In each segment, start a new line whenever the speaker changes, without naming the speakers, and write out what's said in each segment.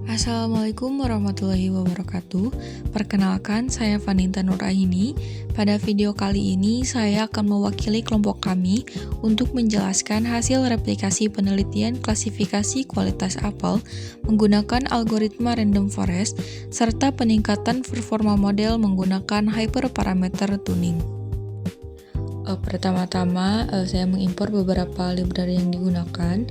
Assalamualaikum warahmatullahi wabarakatuh. Perkenalkan, saya Vaninta Nuraini. Pada video kali ini, saya akan mewakili kelompok kami untuk menjelaskan hasil replikasi penelitian klasifikasi kualitas apel menggunakan algoritma random forest serta peningkatan performa model menggunakan hyperparameter tuning. Pertama-tama, saya mengimpor beberapa library yang digunakan.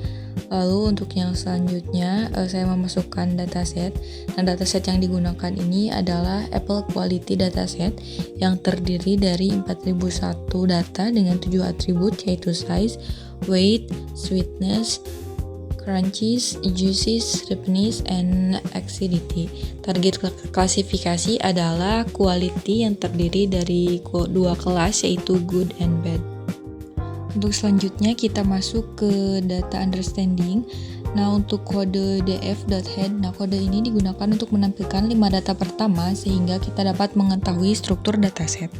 Lalu untuk yang selanjutnya, saya memasukkan dataset. Nah, dataset yang digunakan ini adalah Apple Quality Dataset yang terdiri dari 4001 data dengan 7 atribut yaitu size, weight, sweetness, crunchies, juices, ripeness, and acidity. Target klasifikasi adalah quality yang terdiri dari dua kelas yaitu good and bad. Untuk selanjutnya kita masuk ke data understanding. Nah, untuk kode df.head, kode ini digunakan untuk menampilkan 5 data pertama sehingga kita dapat mengetahui struktur dataset.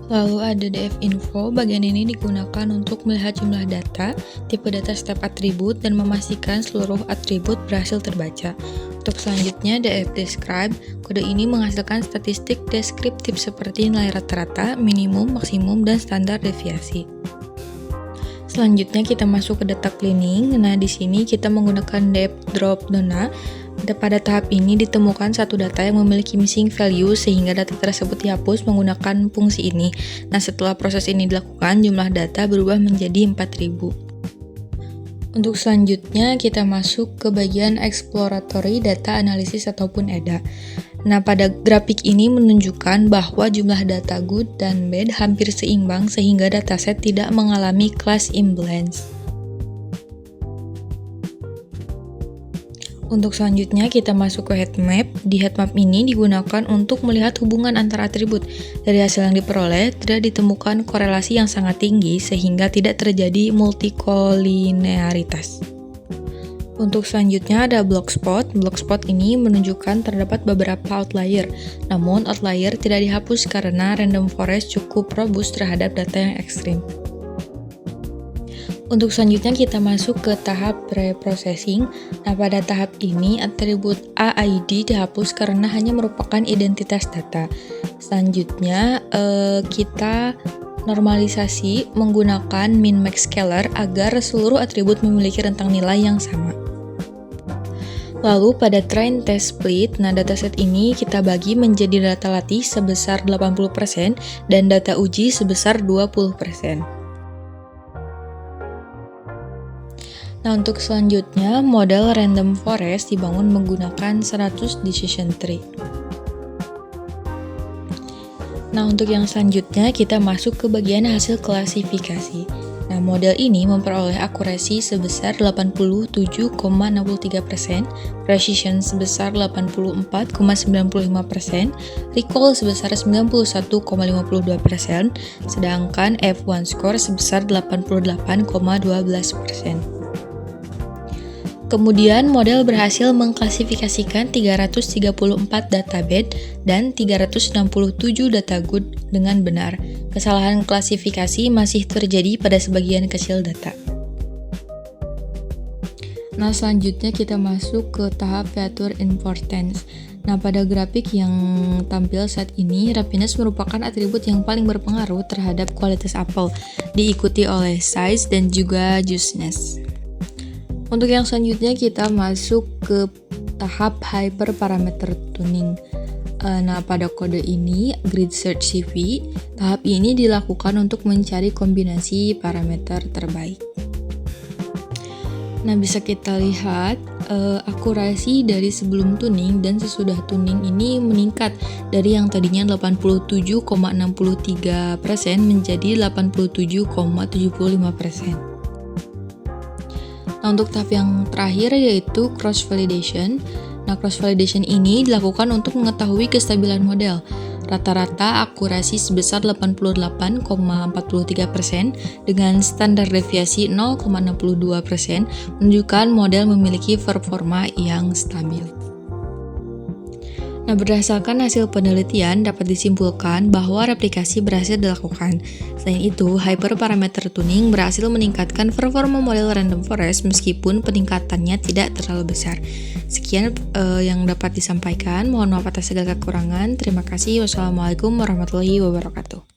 Lalu ada df-info, bagian ini digunakan untuk melihat jumlah data, tipe data setiap atribut, dan memastikan seluruh atribut berhasil terbaca. Untuk selanjutnya df-describe, kode ini menghasilkan statistik deskriptif seperti nilai rata-rata, minimum, maksimum, dan standar deviasi. Selanjutnya kita masuk ke data cleaning. Nah, di sini kita menggunakan depth drop dona. Pada tahap ini ditemukan satu data yang memiliki missing value sehingga data tersebut dihapus menggunakan fungsi ini. Nah, setelah proses ini dilakukan, jumlah data berubah menjadi 4000. Untuk selanjutnya kita masuk ke bagian exploratory data analisis ataupun EDA. Nah, pada grafik ini menunjukkan bahwa jumlah data good dan bad hampir seimbang sehingga dataset tidak mengalami class imbalance. Untuk selanjutnya kita masuk ke heatmap. Di heatmap ini digunakan untuk melihat hubungan antara atribut. Dari hasil yang diperoleh, tidak ditemukan korelasi yang sangat tinggi sehingga tidak terjadi multikolinearitas. Untuk selanjutnya ada blockspot. Blockspot ini menunjukkan terdapat beberapa outlier. Namun outlier tidak dihapus karena random forest cukup robust terhadap data yang ekstrim. Untuk selanjutnya kita masuk ke tahap pre-processing. Nah, pada tahap ini atribut AID dihapus karena hanya merupakan identitas data. Selanjutnya kita normalisasi menggunakan min-max scalar agar seluruh atribut memiliki rentang nilai yang sama. Lalu pada train test split, dataset ini kita bagi menjadi data latih sebesar 80% dan data uji sebesar 20%. Nah, untuk selanjutnya, model random forest dibangun menggunakan 100 decision tree. Nah, untuk yang selanjutnya kita masuk ke bagian hasil klasifikasi. Nah, model ini memperoleh akurasi sebesar 87,63%, precision sebesar 84,95%, recall sebesar 91,52%, sedangkan F1 score sebesar 88,12%. Kemudian model berhasil mengklasifikasikan 334 data bad dan 367 data good dengan benar. Kesalahan klasifikasi masih terjadi pada sebagian kecil data. Nah, selanjutnya kita masuk ke tahap feature importance. Nah, pada grafik yang tampil saat ini, ripeness merupakan atribut yang paling berpengaruh terhadap kualitas apel, diikuti oleh size dan juga juiciness. Untuk yang selanjutnya kita masuk ke tahap hyperparameter tuning. Nah, pada kode ini, grid search CV, tahap ini dilakukan untuk mencari kombinasi parameter terbaik. Nah, bisa kita lihat akurasi dari sebelum tuning dan sesudah tuning ini meningkat dari yang tadinya 87,63% menjadi 87,75%. Nah, untuk tahap yang terakhir yaitu cross validation. Nah, cross validation ini dilakukan untuk mengetahui kestabilan model. Rata-rata akurasi sebesar 88,43% dengan standar deviasi 0,62% menunjukkan model memiliki performa yang stabil. Nah, berdasarkan hasil penelitian dapat disimpulkan bahwa replikasi berhasil dilakukan. Selain itu, hyperparameter tuning berhasil meningkatkan performa model random forest meskipun peningkatannya tidak terlalu besar. Sekian yang dapat disampaikan. Mohon maaf atas segala kekurangan. Terima kasih. Wassalamualaikum warahmatullahi wabarakatuh.